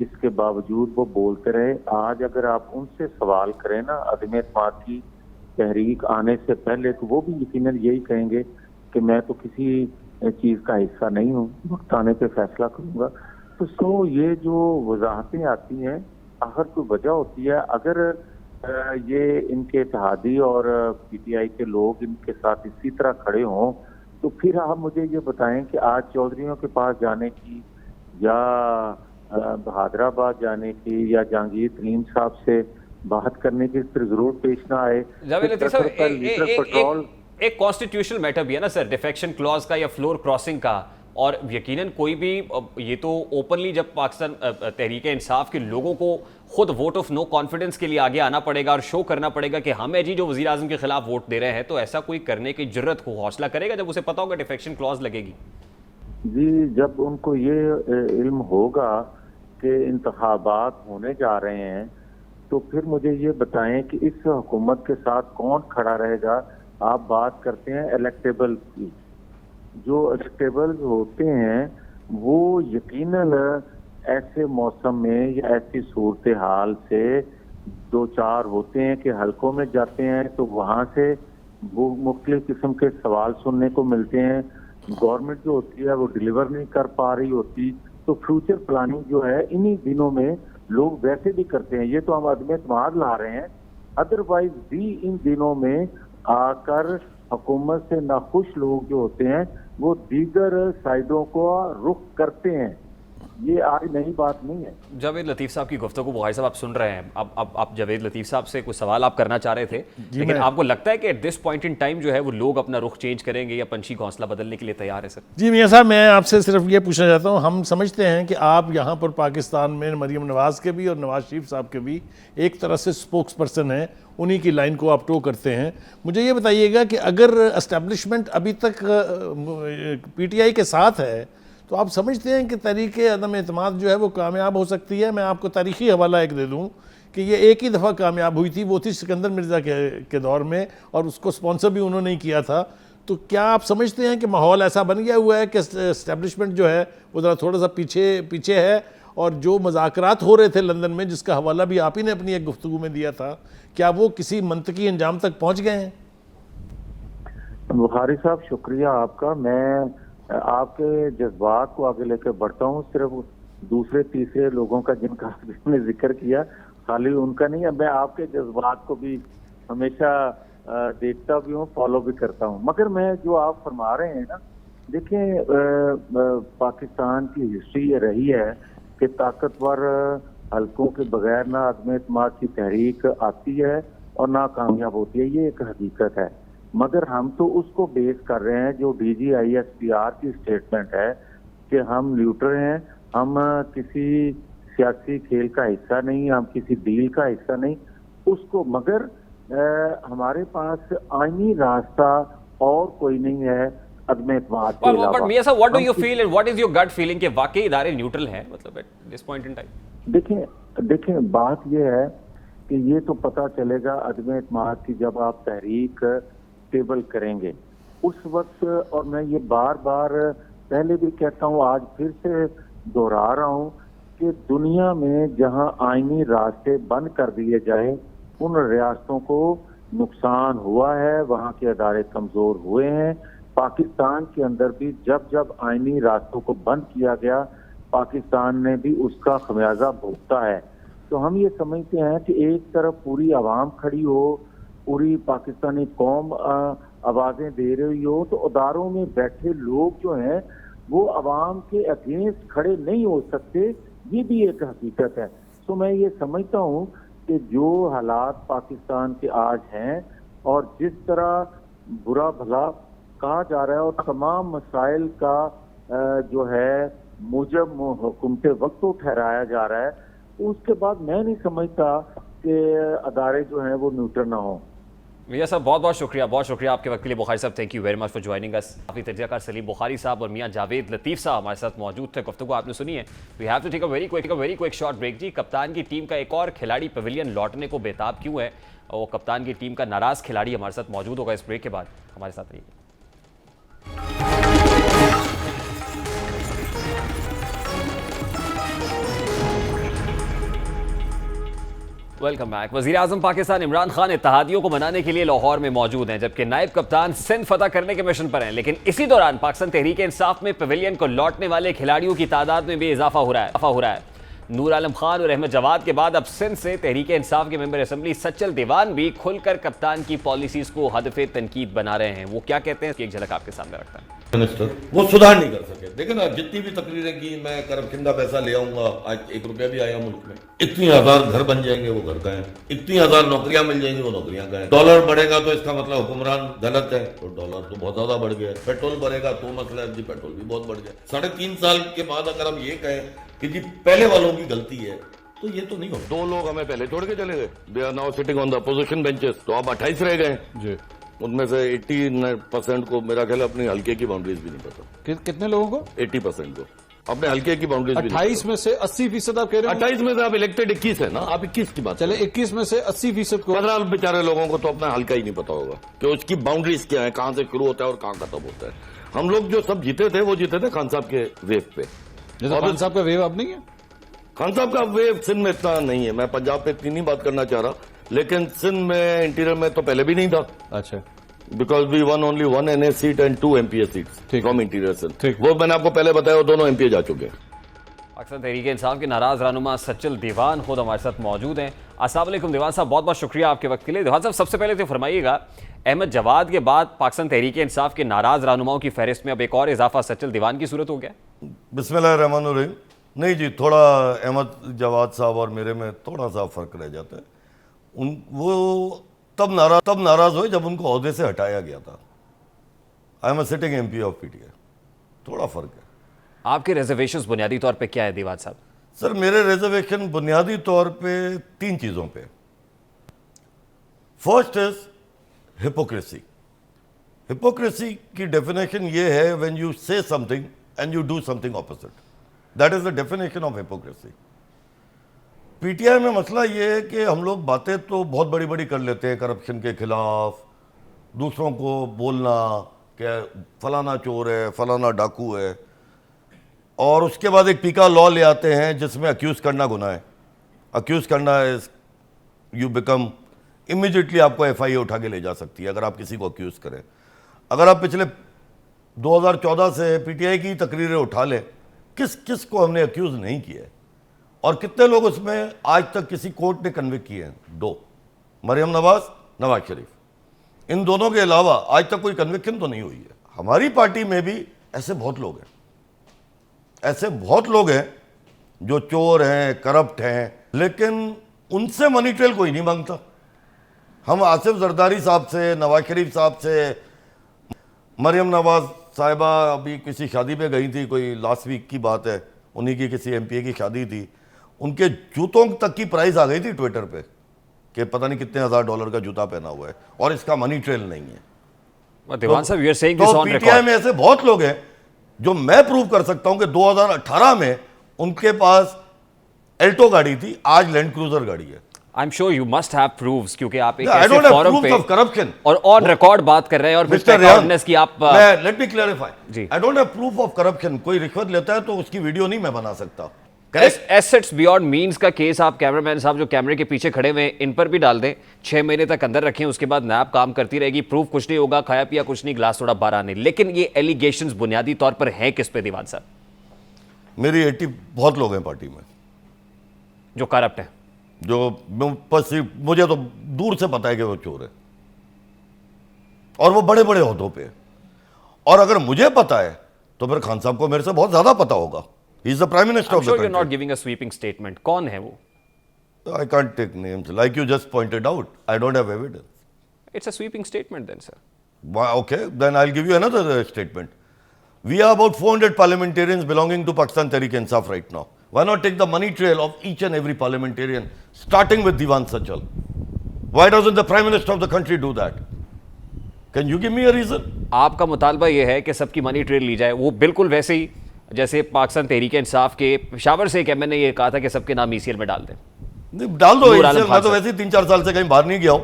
इसके बावजूद वो बोलते रहे। आज अगर आप उनसे सवाल करें ना अदम एतमाद की तहरीक आने से पहले, तो वो भी यकीनन यही कहेंगे कि मैं तो किसी चीज़ का हिस्सा नहीं हूँ, वक्त आने पे फैसला करूँगा। तो ये जो वजाहतें आती हैं आखिर कोई वजह होती है। अगर ये इनके इत्तेहादी और पीटीआई के लोग इनके साथ इसी तरह खड़े हों, तो फिर आप मुझे ये बताएं कि आज चौधरियों के पास जाने की या बहादराबाद जाने की या जहांगीर तरीन साहब से बात करने की फिर जरूर पेश ना आए। जावेद लतीफ साहब, पेट्रोल एक कॉन्स्टिट्यूशनल मैटर भी है ना सर, डिफेक्शन क्लॉज का या फ्लोर क्रॉसिंग का, और यकीनन कोई भी ये तो ओपनली जब पाकिस्तान तहरीक इंसाफ के लोगों को खुद वोट ऑफ नो कॉन्फिडेंस के लिए आगे आना पड़ेगा और शो करना पड़ेगा कि हम है जी जो वजीर आजम के खिलाफ वोट दे रहे हैं, तो ऐसा कोई करने की जरूरत को हौसला करेगा जब उसे पता होगा डिफेक्शन क्लॉज लगेगी? जी, जब उनको ये इल्म होगा कि इंतखाबात होने जा रहे हैं, तो फिर मुझे ये बताएं कि इस हुकूमत के साथ कौन खड़ा रहेगा। आप बात करते हैं इलेक्टेबल की, जो इलेक्टेबल होते हैं वो यकीनन ऐसे मौसम में या ऐसी सूरत हाल से दो चार होते हैं कि हलकों में जाते हैं तो वहाँ से वो मुख्तलिफ किस्म के सवाल सुनने को मिलते हैं। गवर्नमेंट जो होती है वो डिलीवर नहीं कर पा रही होती, तो फ्यूचर प्लानिंग जो है इन्हीं दिनों में लोग वैसे भी करते हैं। ये तो हम अदम एतमाद ला रहे हैं, अदरवाइज भी इन दिनों में आकर हुकूमत से नाखुश लोग जो होते हैं वो दीगर साइडों को रुख करते हैं। ये आज नई बात नहीं है। जावेद लतीफ साहब की गुफ्तगू भाई साहब आप सुन रहे हैं, अब आप जावेद लतीफ साहब से कुछ सवाल आप करना चाह रहे थे, लेकिन आपको लगता है कि eight this point in time जो है वो लोग अपना रुख चेंज करेंगे या पंछी का हौसला बदलने के लिए तैयार है? सर जी मियाँ साहब, मैं आपसे सिर्फ ये पूछना चाहता हूँ, हम समझते हैं कि आप यहाँ पर पाकिस्तान में मरीम नवाज़ के भी और नवाज शरीफ साहब के भी एक तरह से स्पोक्स पर्सन हैं, उन्हीं की लाइन को आप टो करते हैं। मुझे ये बताइएगा कि अगर एस्टेब्लिशमेंट अभी तक पीटीआई के साथ है, तो आप समझते हैं कि तहरीक अदम एतमाद जो है वो कामयाब हो सकती है? मैं आपको तारीखी हवाला एक दे दूं कि ये एक ही दफ़ा कामयाब हुई थी, वो थी सिकंदर मिर्ज़ा के दौर में, और उसको स्पॉन्सर भी उन्होंने ही किया था। तो क्या आप समझते हैं कि माहौल ऐसा बन गया हुआ है कि एस्टेब्लिशमेंट जो है वो ज़रा थोड़ा सा पीछे है, और जो मुज़ाकरात हो रहे थे लंदन में, जिसका हवाला भी आप ही ने अपनी एक गुफ्तगू में दिया था, क्या वो किसी मंतकी अंजाम तक पहुँच गए हैं? बुखारी साहब, शुक्रिया आपका। मैं आपके जज्बात को आगे लेकर बढ़ता हूँ। सिर्फ दूसरे तीसरे लोगों का जिनका आपने जिक्र किया, खाली उनका नहीं है, मैं आपके जज्बात को भी हमेशा देखता भी हूँ, फॉलो भी करता हूँ। मगर मैं जो आप फरमा रहे हैं ना, देखिए पाकिस्तान की हिस्ट्री ये रही है कि ताकतवर हलकों के बगैर ना अदम एतमाद की तहरीक आती है और ना कामयाब होती है, ये एक हकीकत है। मगर हम तो उसको बेस कर रहे हैं जो DGISPR की स्टेटमेंट है कि हम न्यूट्रल हैं, हम किसी सियासी खेल का हिस्सा नहीं, हम किसी डील का हिस्सा नहीं उसको, मगर हमारे पास आईनी रास्ता और कोई नहीं है अदम एतमाद के अलावा। But Mian Sahab, what do you feel and what is your gut feeling कि वाकई इदारे न्यूट्रल है, मतलब at this point in time? देखें बात यह है कि ये तो पता चलेगा अदम एतमाद की जब आप तहरीक टेबल करेंगे उस वक्त। और मैं ये बार बार पहले भी कहता हूँ, आज फिर से दोहरा रहा हूँ कि दुनिया में जहाँ आईनी रास्ते बंद कर दिए जाए उन रियासतों को नुकसान हुआ है, वहाँ के अदारे कमजोर हुए हैं। पाकिस्तान के अंदर भी जब जब आईनी रास्तों को बंद किया गया, पाकिस्तान ने भी उसका खमियाजा भुगता है। तो हम ये समझते हैं कि एक तरफ पूरी आवाम खड़ी हो, पूरी पाकिस्तानी कौम आवाजें दे रही हो, तो अदारों में बैठे लोग जो हैं वो आवाम के अगेंस्ट खड़े नहीं हो सकते, ये भी एक हकीकत है। तो मैं ये समझता हूँ कि जो हालात पाकिस्तान के आज हैं और जिस तरह बुरा भला कहा जा रहा है और तमाम मसाइल का जो है मुजब हुकूमत वक्त को ठहराया जा रहा है, तो उसके बाद मैं नहीं समझता कि अदारे जो हैं वो न्यूट्रल ना हो। भैया साहब बहुत बहुत शुक्रिया आपके वक्त के लिए। बुखारी साहब, thank you very much for joining us. काफ़ी तजज़ियाकार सलीम बुखारी साहब और मियां जावेद लतीफ़ साहब हमारे साथ मौजूद थे। गुफ्तगू आपने सुनी है। We have to take a very quick short break ji. कप्तान की टीम का एक और खिलाड़ी पवेलियन लौटने को बेताब क्यों है, और वो कप्तान की टीम का नाराज़ खिलाड़ी हमारे साथ मौजूद होगा इस ब्रेक के बाद। हमारे साथ रहिए। Welcome back. वज़ीर आज़म पाकिस्तान इमरान खान इत्तेहादियों को मनाने के लिए लाहौर में मौजूद हैं, जबकि नायब कप्तान सिंध फतह करने के मिशन पर हैं। लेकिन इसी दौरान पाकिस्तान तहरीक इंसाफ में पवेलियन को लौटने वाले खिलाड़ियों की तादाद में भी इजाफा हो रहा है। नूर आलम खान और अहमद जवाद के बाद अब सिंध से तहरीक इंसाफ के मेंबर असम्बली सच्चल दीवान भी खुलकर कप्तान की पॉलिसीज को हदफे तनकीद बना रहे हैं। वो क्या कहते हैं, एक झलक आपके सामने रखता है। मिनिस्टर वो सुधार नहीं कर सके। देखो ना, जितनी भी तकरीरें की मैं करप्शन का पैसा ले आऊंगा, आज 1 रुपया भी आया मुल्क में। इतनी हजार घर बन जाएंगे, वो घर का है। इतनी हजार नौकरियां मिल जाएंगी, वो नौकरियां का है। डॉलर बढ़ेगा तो इसका मतलब हुक्मरान गलत है, तो डॉलर तो बहुत ज्यादा बढ़ गया। पेट्रोल बढ़ेगा तो मसला है जी, पेट्रोल भी बहुत बढ़ गया। 3.5 साल के बाद अगर हम ये कहें कि जी पहले वालों की गलती है, तो ये तो नहीं हो। 2 लोग हमें पहले छोड़ के चले गए, they are now sitting on the opposition benches, तो अब 28 रह गए जी। उनमें से 80% को मेरा ख्याल अपने हल्के की बाउंड्रीज भी नहीं पता। कितने लोगों को? 80% को अपने हल्के की बाउंड्रीज भी 28 में से 80% आप कह रहे हो? 28 में से आप इलेक्टेड 21 है ना, आप 21 की बात चले 21 में से 80% को। 15 बेचारे लोगों को तो अपना हल्का ही नहीं पता होगा कि उसकी बाउंड्रीज क्या है, कहां से शुरू होता है और कहां खत्म होता है। हम लोग जो सब जीते थे वो जीते थे खान साहब के वेव पे। खान साहब का वेव अब नहीं है? खान साहब का वेव सिंध में इतना नहीं है। मैं पंजाब पे इतनी नहीं बात करना चाह रहा, लेकिन सिंध में इंटीरियर में तो पहले भी नहीं था। अच्छा, because we won only 1 NA seat and 2 MPA seat from interior Sindh. वो मैंने आपको पहले बताया, वो दोनों MPA जा चुके हैं। अक्सर तहरीक इंसाफ के नाराज रहनुमा सच्चल दीवान खुद हमारे साथ मौजूद हैं। अस्सलाम वालेकुम दीवान साहब, बहुत शुक्रिया आपके वक्त के लिए। दीवान साहब, सबसे पहले तो फरमाइएगा, अहमद जवाद के बाद पाकिस्तान तहरीक इंसाफ के नाराज रहनुमाओं की फहरिस्त में अब एक और इजाफा सच्चल दीवान की सूरत हो गया? बिस्मिल्लाहिर्रहमानिर्रहीम। नहीं जी, थोड़ा अहमद जवाद साहब और मेरे में थोड़ा सा फर्क रह जाता है। वो तब नाराज हुए जब उनको ओहदे से हटाया गया था। I am sitting MP of PTI, थोड़ा फर्क है। आपके रिजर्वेशंस बुनियादी तौर पे क्या है दीवान साहब? सर, मेरे रिजर्वेशन बुनियादी तौर पे 3 चीजों पे। First is hypocrisy. हिपोक्रेसी की डेफिनेशन ये है व्हेन यू से something and you do something opposite, that is the definition of hypocrisy. PTI में मसला ये है कि हम लोग बातें तो बहुत बड़ी बड़ी कर लेते हैं करप्शन के खिलाफ, दूसरों को बोलना कि फलाना चोर है, फलाना डाकू है, और उसके बाद एक पीका लॉ ले आते हैं जिसमें अक्यूज़ करना गुनाह है। अक्यूज़ करना इज यू बिकम इमीडिएटली, आपको FIA उठा के ले जा सकती है अगर आप किसी को अक्यूज़ करें। अगर आप पिछले 2014 से PTI की तकरीरें उठा लें, किस किस को हमने अक्यूज़ नहीं किया है और कितने लोग उसमें आज तक किसी कोर्ट ने कन्विक्ट किए हैं? 2, मरियम नवाज, नवाज शरीफ। इन दोनों के अलावा आज तक कोई कन्विक्शन तो नहीं हुई है। हमारी पार्टी में भी ऐसे बहुत लोग हैं, ऐसे बहुत लोग हैं जो चोर हैं, करप्ट हैं, लेकिन उनसे मनी ट्रेल कोई नहीं मांगता। हम आसिफ जरदारी साहब से, नवाज शरीफ साहब से, मरियम नवाज साहिबा अभी किसी शादी पे गई थी, कोई लास्ट वीक की बात है, उन्हीं की किसी MPA की शादी थी, उनके जूतों तक की प्राइस आ गई थी ट्विटर पे कि पता नहीं कितने $1000 का जूता पहना हुआ है और इसका मनी ट्रेल नहीं है। Diwan Sahab, you are saying this on PTI record. में ऐसे बहुत लोग हैं जो मैं प्रूव कर सकता हूं कि 2018 में उनके पास एल्टो गाड़ी थी, आज लैंड क्रूजर गाड़ी है। I am sure you must have proofs, क्योंकि आप एक I ऐसे don't have फोरम proofs पे of corruption. और ऑन रिकॉर्ड बात कर रहे हैं और मिस्टर रिकॉर्डनेस की आप लेट मी क्लैरिफाई, जी। I don't have proof of corruption. कोई रिश्वत लेता है तो उसकी वीडियो नहीं मैं बना सकता। एसेट्स बियॉन्ड मींस का केस आप कैमरामैन साहब जो कैमरे के पीछे खड़े हुए हैं इन पर भी डाल दें, 6 महीने तक अंदर रखें, उसके बाद नैब काम करती रहेगी, प्रूफ कुछ नहीं होगा, खाया पिया कुछ नहीं, ग्लास थोड़ा बाहर आने। लेकिन ये एलिगेशंस बुनियादी तौर पर हैं किस पे दीवान साहब? मेरी 80 बहुत लोग हैं पार्टी में जो करप्ट है, जो मुझे तो दूर से पता है कि वो चोर है और वो बड़े बड़े ओहदों पे। और अगर मुझे पता है तो फिर खान साहब को मेरे से बहुत ज्यादा पता होगा। He is the Prime Minister of the country. you're not giving a sweeping statement. कौन है वो? I can't take names. Like you just pointed out, I don't have evidence. It's a sweeping statement then, sir. Okay, then I'll give you another statement. We are about 400 parliamentarians belonging to Pakistan Tehreek-e-Insaf right now. Why not take the money trail of each and every parliamentarian, starting with Diwan Sachal? Why doesn't the Prime Minister of the country do that? Can you give me a reason? आपका मुतालबा ये है कि सबकी money trail ली जाए, वो बिल्कुल वैसे ही जैसे पाकिस्तान तहरीक इंसाफ के पेशावर से एक एमएनए ये कहा था कि सबके नाम ईसीएल में डाल दें। डाल दो नूर आलम ECL, मैं तो वैसे ही 3-4 साल से कहीं बाहर नहीं गया हूं,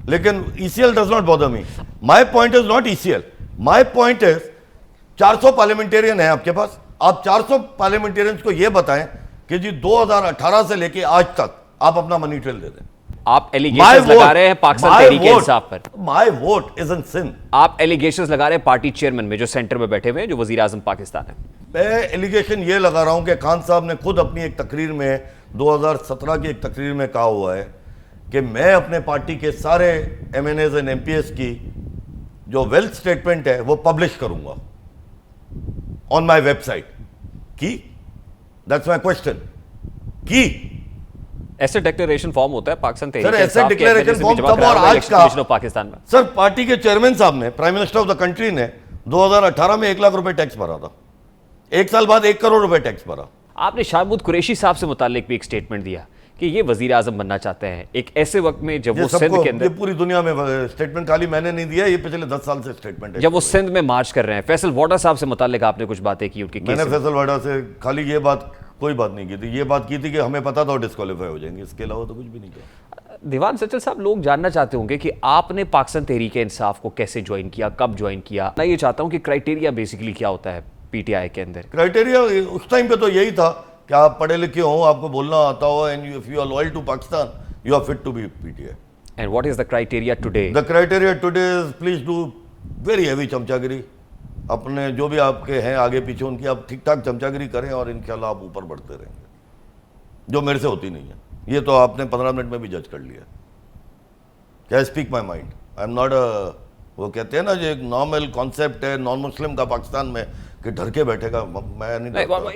लेकिन ECL does not bother me. My point is not ECL, my point is 400 parliamentarian है आपके पास, आप 400 पार्लियामेंटेरियंस को यह बताएं कि जी 2018 से लेके आज तक आप अपना मनी ट्रेल दे दें। आप एलिगेशंस लगा रहे हैं पाकिस्तान तहरीक इंसाफ पर। माय वोट इज इन सिन। आप एलिगेशंस लगा रहे हैं पार्टी चेयरमैन में जो सेंटर में बैठे हुए हैं, जो वजीर आजम पाकिस्तान है। मैं एलिगेशन ये लगा रहा हूं कि खान साहब ने खुद अपनी एक तकरीर में 2017 की एक तकरीर में कहा हुआ है कि मैं अपने पार्टी के सारे MNAs एंड MPs की जो वेल्थ स्टेटमेंट है वो पब्लिश करूंगा ऑन माय वेबसाइट। की दैट्स माय क्वेश्चन। की ऐसे डिक्लेरेशन फॉर्म होता है पाकिस्तान सर, तहरीक ऐसे इंसाफ के डिक्लेरेशन MNA से फॉर्म भी जमा कब और कराया हुआ आज इलेक्शन का? कमीशन ऑफ पाकिस्तान में। सर, पार्टी के चेयरमैन साहब ने, prime minister of the country ने 2018 में 1 लाख रुपए टैक्स भरा था, 1 साल बाद 1 करोड़ रुपए टैक्स भरा। आपने शाहमूद कुरैशी साहब से मुतालिक भी एक स्टेटमेंट दिया कि ये वजीर आजम बनना चाहते हैं एक ऐसे वक्त में जब वो सिंध के ये अंदर, पूरी दुनिया में स्टेटमेंट खाली मैंने नहीं दिया, ये पिछले 10 साल से स्टेटमेंट है। जब वो सिंध में मार्च कर रहे हैं। फैसल वाडा साहब से मुतालिक आपने कुछ बातें की उनके केस मैंने में। फैसल वाडा से खाली ये बात, कोई बात नहीं की थी, ये बात की थी कि हमें पता था डिस्क्वालीफाई हो जाएंगे, इसके अलावा तो कुछ भी नहीं किया। दीवान सचल साहब, लोग जानना चाहते होंगे कि आपने पाकिस्तान तहरीक इंसाफ को कैसे ज्वाइन किया, कब ज्वाइन किया। मैं ये चाहता हूं कि क्राइटेरिया बेसिकली क्या होता है पीटीआई के अंदर। क्राइटेरिया उस टाइम पे तो यही था कि आप पढ़े लिखे हो, आपको बोलना आता हो, and if you are loyal to Pakistan you are fit to be PTI. And what is the criteria today? The criteria today is please do very heavy चमचागिरी। अपने जो भी आपके हैं आगे पीछे उनकी आप ठीक ठाक चमचागिरी करें और इंशाल्लाह आप ऊपर बढ़ते रहेंगे, जो मेरे से होती नहीं है। ये तो आपने 15 मिनट में भी जज कर लिया। क्या speak my mind, I am not a, वो कहते हैं ना जो एक नॉर्मल कॉन्सेप्ट है नॉन मुस्लिम का पाकिस्तान में कि डर के बैठेगा, मैं नहीं।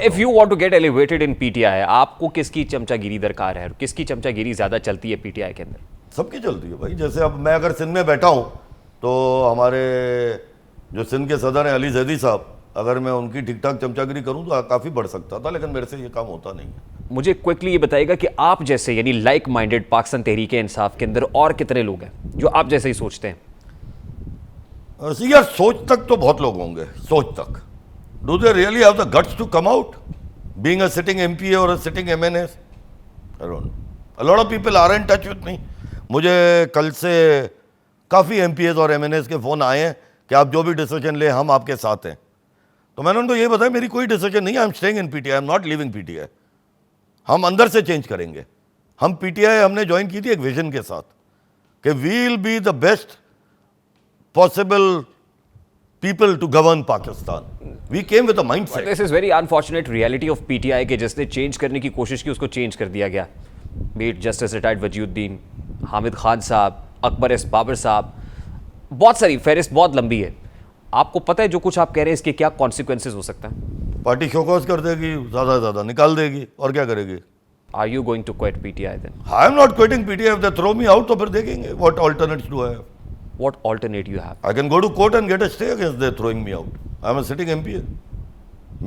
If you want to get elevated in PTI, आपको किसकी चमचागिरी दरकार है, किसकी चमचागिरी ज्यादा चलती है पीटीआई के अंदर? सबकी चलती है भाई। जैसे अब मैं अगर सिंध में बैठा हूं तो हमारे जो सिंध के सदर हैं अली जैदी साहब, अगर मैं उनकी ठीक ठाक चमचागिरी करूं तो काफी बढ़ सकता था, लेकिन मेरे से ये काम होता नहीं है। मुझे क्विकली ये बताइएगा कि आप जैसे यानी लाइक माइंडेड पाकिस्तान तहरीक इंसाफ के अंदर और कितने लोग हैं जो आप जैसे ही सोचते हैं? यार सोच तक तो बहुत लोग होंगे, सोच तक। Do they really have the guts to come out being a sitting MP और a sitting MNA? I don't know, a lot of people are in touch with me. मुझे कल से काफ़ी MPs और MNAs के फ़ोन आए हैं कि आप जो भी डिसीजन ले हम आपके साथ हैं। तो मैंने उनको ये बताया मेरी कोई डिसीजन नहीं है, I am staying in PTI, I am not living PTI। हम अंदर से चेंज करेंगे। हम PTI हमने ज्वाइन की थी एक विजन के साथ कि we will be the best possible people to govern Pakistan. We came with a mindset. This is very unfortunate reality of PTI के जिसने चेंज करने की कोशिश की उसको चेंज कर दिया गया। बीट justice retired Wajiuddin, Hamid Khan sahab, Akbar S Babar साहब, बहुत सारी फहरिस्त बहुत लंबी है। आपको पता है जो कुछ आप कह रहे हैं इसके क्या कॉन्सिक्वेंसेज हो सकता है? पार्टी शोकॉज कर देगी, ज़्यादा से ज़्यादा निकाल देगी, और क्या करेगी? Are you going to quit PTI then? I am not quitting PTI. If they throw me out, तो फिर देखेंगे what alternates do I have. What alternate you have? I can go to court and get a stay against they throwing me out. I am a sitting MP.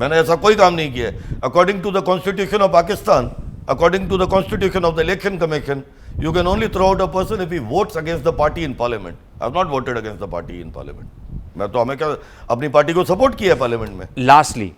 मैंने ऐसा कोई काम नहीं किया है। According to the Constitution of Pakistan, according to the Constitution of the Election Commission, you can only throw out a person if he votes against the party in Parliament. I have not voted against the party in Parliament. मैं तो हमें क्या अपनी party को support किया है parliament में। Lastly,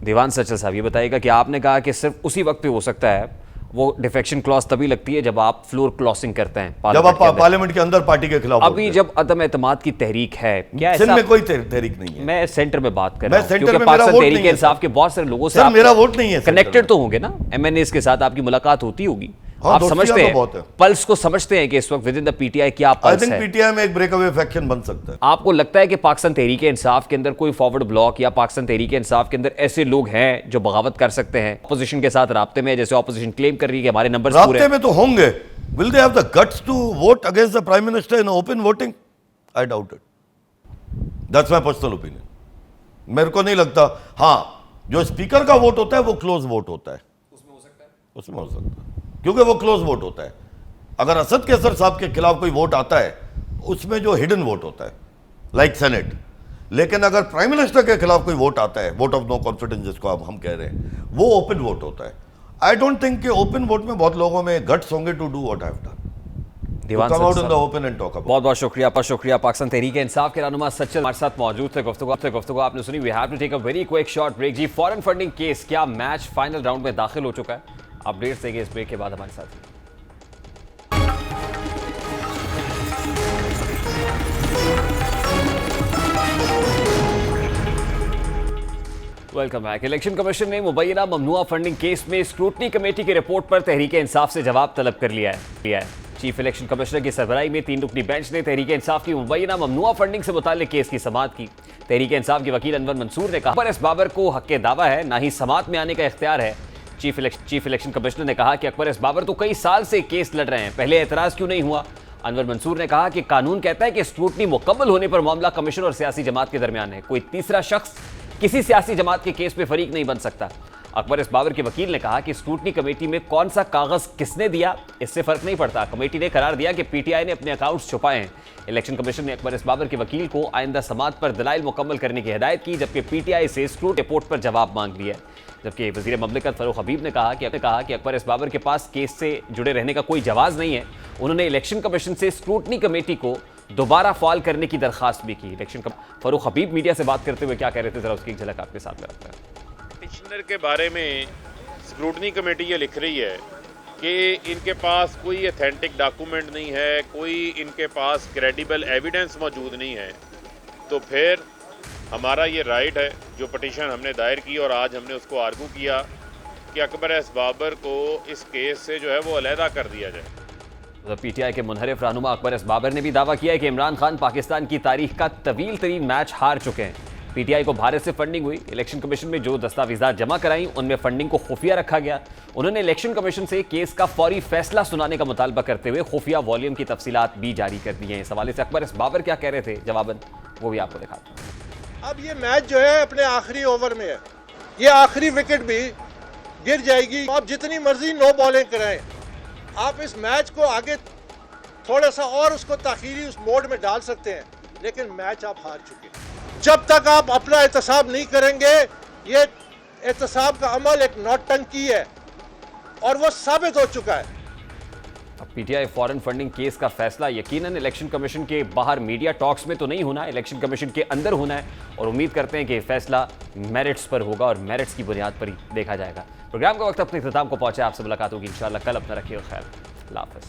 दीवान सचल साहब ये बताइएगा कि आपने कहा कि सिर्फ उसी वक्त पे हो सकता है, वो डिफेक्शन क्लॉज तभी लगती है जब आप फ्लोर क्रॉसिंग करते हैं, जब आप पार्लियामेंट के अंदर पार्टी के खिलाफ। अभी जब अदम एतमाद की तहरीक है, क्या सिंध में कोई तहरीक नहीं है। मैं सेंटर में बात कर रहा हूं, सेंटर क्योंकि में मेरा पाकिस्तान वोट तहरीक नहीं है इंसाफ के बहुत सारे लोगों से सर, मेरा वोट नहीं है। कनेक्टेड तो होंगे ना, MNAs के साथ आपकी मुलाकात होती होगी, हाँ, आप समझते हैं, बहुत है। पल्स को समझते हैं कि इस वक्त विद इन द PTI क्या पल्स है। आई थिंक PTI में एक ब्रेकअवे फैक्शन बन सकता है। आपको लगता है कि पाकिस्तान तहरीक इंसाफ के अंदर कोई फॉरवर्ड ब्लॉक या पाकिस्तान तहरीक इंसाफ के अंदर ऐसे लोग हैं जो बगावत कर सकते हैं, अपोजिशन के साथ राब्ते में, जैसे अपोजिशन क्लेम कर रही है कि हमारे नंबर पूरे राब्ते में तो होंगे। Will they have the guts to vote against the Prime Minister in open voting? I doubt it. That's my personal opinion. मेरे को नहीं लगता। हाँ, जो स्पीकर का वोट होता है वो क्लोज वोट होता है, उसमें हो सकता है, क्योंकि वो क्लोज वोट होता है। अगर असद कैसर साहब के खिलाफ कोई वोट आता है उसमें जो हिडन वोट होता है, लाइक सेनेट। लेकिन अगर प्राइम मिनिस्टर के खिलाफ कोई वोट आता है, वोट ऑफ नो कॉन्फिडेंस जिसको अब हम कह रहे हैं, वो ओपन वोट होता है। आई डोंट थिंक कि ओपन वोट में बहुत लोगों में गट्स होंगे to do what I have done, Diwan come out in the सच्चर ओपन एंड टॉक अबाउट। बहुत बहुत शुक्रिया पाकिस्तान तहरीक इंसाफ के रहनुमा सच्चर हमारे साथ मौजूद थे। गुफ्तगू आपने सुनी। We have to take a very quick short break. जी, फॉरेन फंडिंग केस क्या मैच फाइनल राउंड में दाखिल हो चुका है? अपडेट्स देंगे इस ब्रेक के बाद हमारे साथ। Welcome back. इलेक्शन कमीशन ने मुबैना ममनुआ फंडिंग केस में स्क्रूटनी कमेटी की रिपोर्ट पर तहरीक इंसाफ से जवाब तलब कर लिया है। चीफ इलेक्शन कमिश्नर की सरबराही में 3 रुकनी बेंच ने तहरीक इंसाफ की मुबैना ममनुआ फंडिंग से मुताल्लिक केस की समाअत की। तहरीक इंसाफ के वकील अनवर मंसूर ने कहा, अकबर एस बाबर को हक दावा है, ना ही समाअत में आने का इख्तियार है। चीफ इलेक्शन कमिश्नर ने कहा कि अकबर एस बाबर तो कई साल से केस लड़ रहे हैं, पहले एतराज क्यों नहीं हुआ? अनवर मंसूर ने कहा कि कानून कहता है कि स्क्रूटनी मुकम्मल होने पर मामला कमिश्नर और सियासी जमात के दरमियान है, कोई तीसरा शख्स किसी सियासी जमात के केस में फरीक नहीं बन सकता। अकबर एस बाबर के वकील ने कहा कि स्क्रूटनी कमेटी में कौन सा कागज किसने दिया इससे फर्क नहीं पड़ता। कमेटी ने करार दिया कि पीटीआई ने अपने अकाउंट्स छुपाए हैं। इलेक्शन कमीशन ने अकबर एस बाबर के वकील को आइंदा समाअत पर दलाइल मुकम्मल करने की हिदायत की, जबकि पीटीआई से स्क्रूटनी रिपोर्ट पर जवाब मांग लिया। जबकि वजीर ममलिकत फरूख हबीब ने कहा कि अकबर एस बाबर के पास केस से जुड़े रहने का कोई जवाब नहीं है। उन्होंने इलेक्शन कमीशन से स्क्रूटनी कमेटी को दोबारा फॉल करने की दरखास्त भी की। फरूख हबीब मीडिया से बात करते हुए क्या कह रहे थे, जरा उसकी एक झलक आपके साथ रखते हैं। पिटिशनर के बारे में स्क्रूटनी कमेटी ये लिख रही है कि इनके पास कोई अथेंटिक डॉक्यूमेंट नहीं है, कोई इनके पास क्रेडिबल एविडेंस मौजूद नहीं है, तो फिर हमारा ये राइट है जो पिटिशन हमने दायर की और आज हमने उसको आर्गू किया कि अकबर एस बाबर को इस केस से जो है वो अलहदा कर दिया जाए। पीटीआई के मुनहरिफ रहनुमा अकबर एस बाबर ने भी दावा किया है कि इमरान खान पाकिस्तान की तारीख का तवील तरीन मैच हार चुके हैं। पीटीआई को भारत से फंडिंग हुई, इलेक्शन कमीशन में जो दस्तावेजात जमा कराई उनमें फंडिंग को खुफिया रखा गया। उन्होंने इलेक्शन कमीशन से केस का फौरी फैसला सुनाने का मुतालबा करते हुए खुफिया वॉल्यूम की तफसीलात भी जारी कर दी हैं। इस हवाले से अकबर एस बाबर क्या कह रहे थे जवाबन, वो भी आपको दिखाते हैं। अब ये मैच जो है अपने आखिरी ओवर में है, ये आखिरी विकेट भी गिर जाएगी। आप जितनी मर्जी नो बॉलिंग कराएं, आप इस मैच को आगे थोड़ा सा और उसको ताखीरी उस मोड में डाल सकते हैं, लेकिन मैच आप हार चुके हैं। जब तक आप अपना एहतसाब नहीं करेंगे, ये एहतसाब का अमल एक नौटंकी है और वो साबित हो चुका है। अब पीटीआई फॉरेन फंडिंग केस का फैसला यकीनन इलेक्शन कमीशन के बाहर मीडिया टॉक्स में तो नहीं होना, इलेक्शन कमीशन के अंदर होना है, और उम्मीद करते हैं कि फैसला मेरिट्स पर होगा और मेरिट्स की बुनियाद पर ही देखा जाएगा। प्रोग्राम का वक्त अपने इख्तिताम को पहुंचा, आपसे मुलाकात होगी इंशाल्लाह कल। अपना रखिए ख्याल, अल्लाह हाफ़िज़।